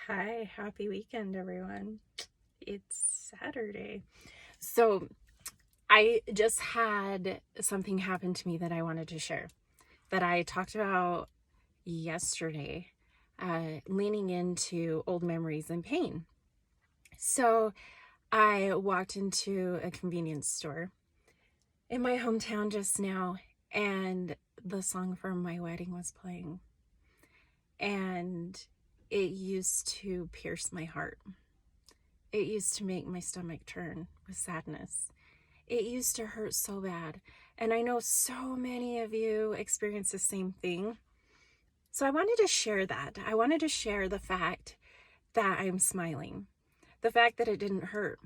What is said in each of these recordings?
Hi, happy weekend, everyone. It's Saturday. So, I just had something happen to me that I wanted to share that I talked about yesterday, leaning into old memories and pain. So, I walked into a convenience store in my hometown just now, and the song from my wedding was playing, and it used to pierce my heart. It used to make my stomach turn with sadness. It used to hurt so bad. And I know so many of you experience the same thing. So I wanted to share that. I wanted to share the fact that I'm smiling, the fact that it didn't hurt,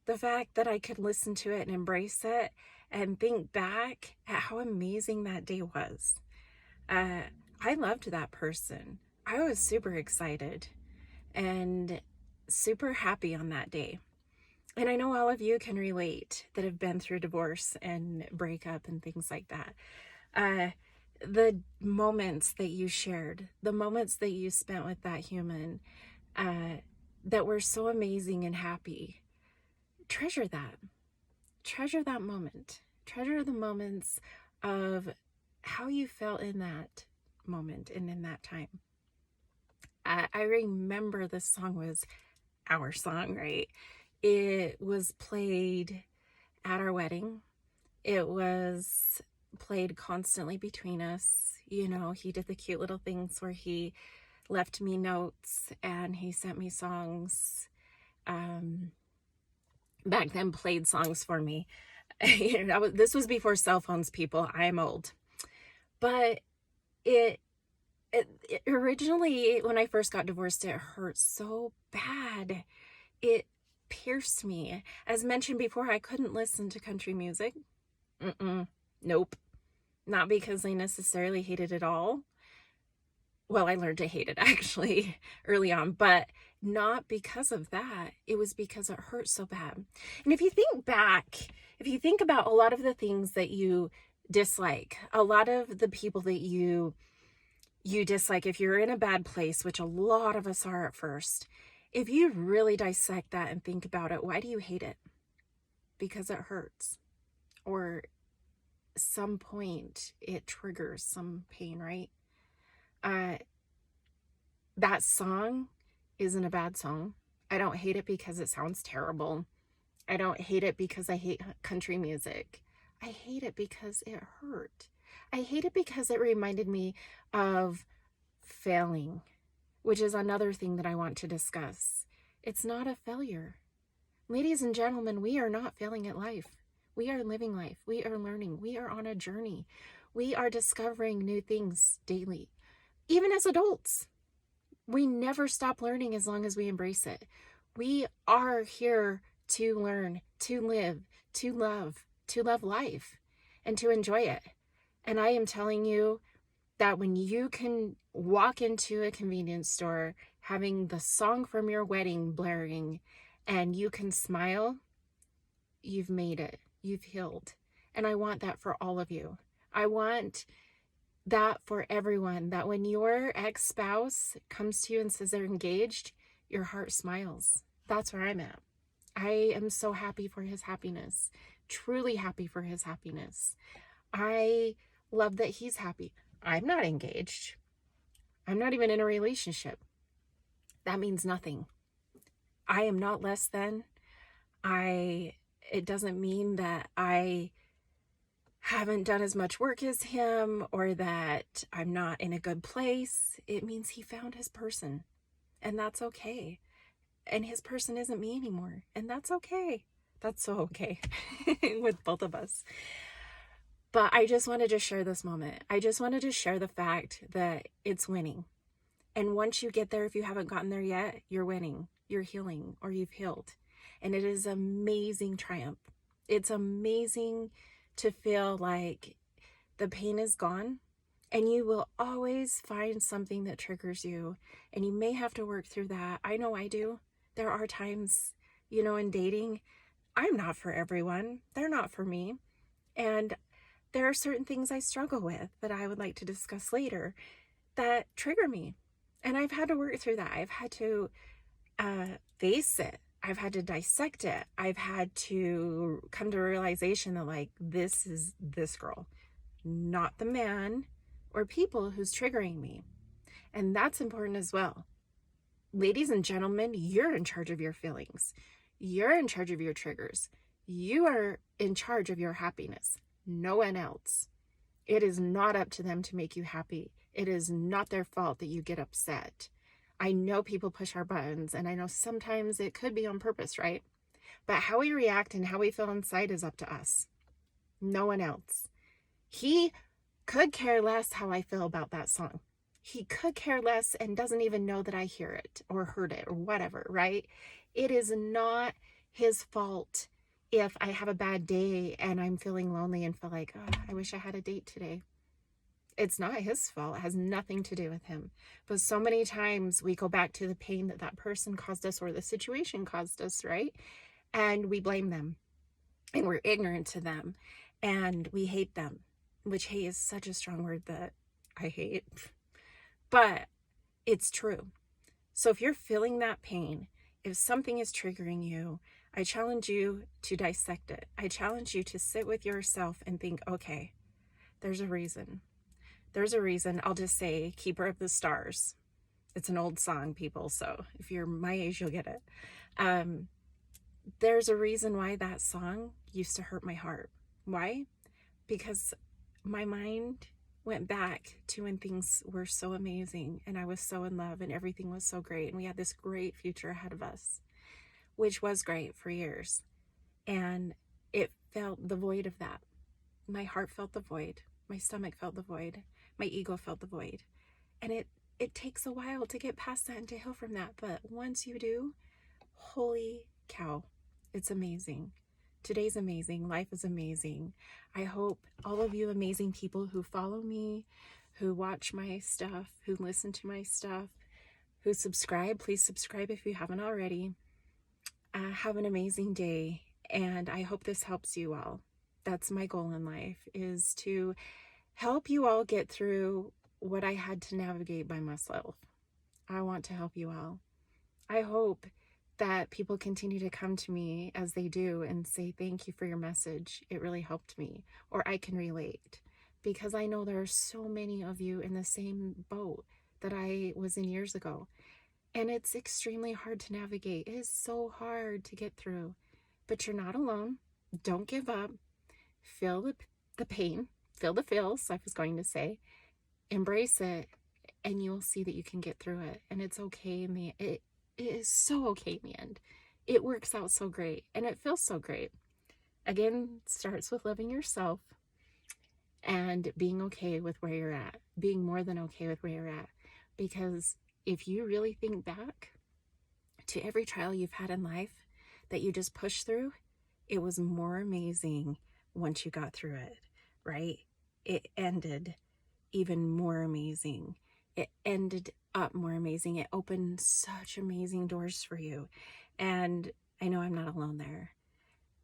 the fact that I could listen to it and embrace it and think back at how amazing that day was. Uh, I loved that person. I was super excited and super happy on that day. And I know all of you can relate that have been through divorce and breakup and things like that. Uh, the moments that you shared, the moments that you spent with that human uh, that were so amazing and happy, treasure that. Treasure that moment. Treasure the moments of how you felt in that moment and in that time. I remember this song was our song, right? It was played at our wedding. It was played constantly between us. You know, he did the cute little things where he left me notes and he sent me songs. Back then, played songs for me. This was before cell phones, people. I am old. But it originally, when I first got divorced, it hurt so bad. It pierced me. As mentioned before, I couldn't listen to country music. Nope. Not because I necessarily hated it all. Well, I learned to hate it actually early on, but not because of that. It was because it hurt so bad. And if you think back, if you think about a lot of the things that you dislike, a lot of the people that you dislike, if you're in a bad place, which a lot of us are at first, if you really dissect that and think about it, why do you hate it? Because it hurts. Or some point it triggers some pain, right? That song isn't a bad song. I don't hate it because it sounds terrible. I don't hate it because I hate country music. I hate it because it hurt. I hate it because it reminded me of failing, which is another thing that I want to discuss. It's not a failure. Ladies and gentlemen, we are not failing at life. We are living life. We are learning. We are on a journey. We are discovering new things daily. Even as adults, we never stop learning as long as we embrace it. We are here to learn, to live, to love life, and to enjoy it. And I am telling you that when you can walk into a convenience store having the song from your wedding blaring and you can smile, you've made it. You've healed. And I want that for all of you. I want that for everyone, that when your ex-spouse comes to you and says they're engaged, your heart smiles. That's where I'm at. I am so happy for his happiness, truly happy for his happiness. I love that he's happy. I'm not engaged. I'm not even in a relationship. That means nothing. I am not less than. It doesn't mean that I haven't done as much work as him or that I'm not in a good place. It means he found his person, and that's okay. And his person isn't me anymore, and that's okay. That's so okay with both of us. But I just wanted to share this moment. I just wanted to share the fact that it's winning. And once you get there, if you haven't gotten there yet, you're winning, you're healing, or you've healed. And it is amazing triumph. It's amazing to feel like the pain is gone, and you will always find something that triggers you, and you may have to work through that. I know I do. There are times, in dating, I'm not for everyone. They're not for me. And there are certain things I struggle with that I would like to discuss later that trigger me. And I've had to work through that. I've had to face it. I've had to dissect it. I've had to come to a realization that, like, this is this girl, not the man or people who's triggering me. And that's important as well. Ladies and gentlemen, you're in charge of your feelings. You're in charge of your triggers. You are in charge of your happiness. No one else. It is not up to them to make you happy. It is not their fault that you get upset. I know people push our buttons, and I know sometimes it could be on purpose, right? But how we react and how we feel inside is up to us. No one else. He could care less how I feel about that song. He could care less and doesn't even know that I hear it or heard it or whatever, right? It is not his fault if I have a bad day and I'm feeling lonely and feel like, oh, I wish I had a date today. It's not his fault. It has nothing to do with him. But so many times we go back to the pain that that person caused us or the situation caused us, right? And we blame them and we're ignorant to them and we hate them, which hate is such a strong word that I hate, but it's true. So if you're feeling that pain, if something is triggering you, I challenge you to dissect it. I challenge you to sit with yourself and think, okay, there's a reason. There's a reason. I'll just say Keeper of the Stars. It's an old song, people, so if you're my age, you'll get it. There's a reason why that song used to hurt my heart. Why? Because my mind went back to when things were so amazing and I was so in love and everything was so great and we had this great future ahead of us, which was great for years. And it felt the void of that. My heart felt the void. My stomach felt the void. My ego felt the void. And it takes a while to get past that and to heal from that. But once you do, holy cow, it's amazing. Today's amazing. Life is amazing. I hope all of you amazing people who follow me, who watch my stuff, who listen to my stuff, who subscribe, please subscribe if you haven't already. Have an amazing day. And I hope this helps you all. That's my goal in life, is to help you all get through what I had to navigate by myself. I want to help you all. I hope that people continue to come to me as they do and say, thank you for your message. It really helped me, or I can relate, because I know there are so many of you in the same boat that I was in years ago. And it's extremely hard to navigate. It is so hard to get through, but you're not alone. Don't give up. Feel the pain, feel the feels, I was going to say, embrace it, and you'll see that you can get through it. And it's okay it is so okay in the end. It works out so great and it feels so great. Again, it starts with loving yourself and being okay with where you're at, being more than okay with where you're at. Because if you really think back to every trial you've had in life that you just pushed through, it was more amazing once you got through it, right? It ended even more amazing. It ended up more amazing. It opened such amazing doors for you. And I know I'm not alone there.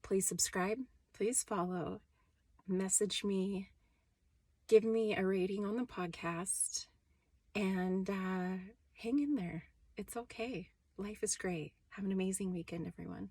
Please subscribe. Please follow. Message me. Give me a rating on the podcast. And hang in there. It's okay. Life is great. Have an amazing weekend, everyone.